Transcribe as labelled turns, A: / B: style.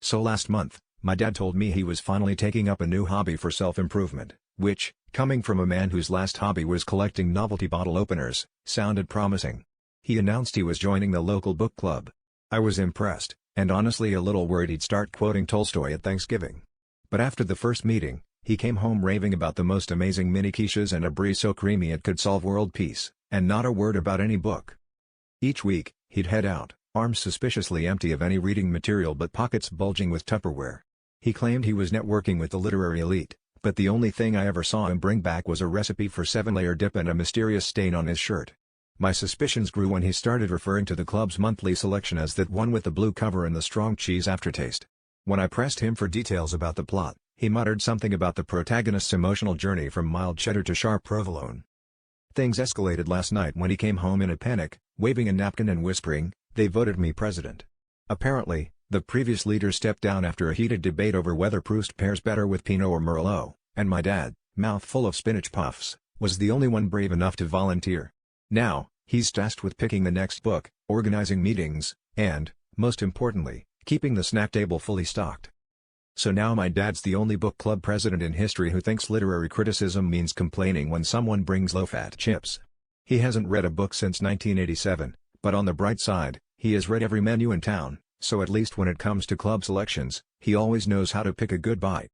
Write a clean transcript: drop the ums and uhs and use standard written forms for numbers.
A: So last month, my dad told me he was finally taking up a new hobby for self-improvement, which, coming from a man whose last hobby was collecting novelty bottle openers, sounded promising. He announced he was joining the local book club. I was impressed, and honestly a little worried he'd start quoting Tolstoy at Thanksgiving. But after the first meeting, he came home raving about the most amazing mini quiches and a brie so creamy it could solve world peace, and not a word about any book. Each week, he'd head out, arms suspiciously empty of any reading material but pockets bulging with Tupperware. He claimed he was networking with the literary elite, but the only thing I ever saw him bring back was a recipe for 7-layer dip and a mysterious stain on his shirt. My suspicions grew when he started referring to the club's monthly selection as that one with the blue cover and the strong cheese aftertaste. When I pressed him for details about the plot, he muttered something about the protagonist's emotional journey from mild cheddar to sharp provolone. Things escalated last night when he came home in a panic, waving a napkin and whispering, "They voted me president." Apparently, the previous leader stepped down after a heated debate over whether Proust pairs better with Pinot or Merlot, and my dad, mouth full of spinach puffs, was the only one brave enough to volunteer. Now, he's tasked with picking the next book, organizing meetings, and, most importantly, keeping the snack table fully stocked. So now my dad's the only book club president in history who thinks literary criticism means complaining when someone brings low-fat chips. He hasn't read a book since 1987, but on the bright side, he has read every menu in town, so at least when it comes to club selections, he always knows how to pick a good bite.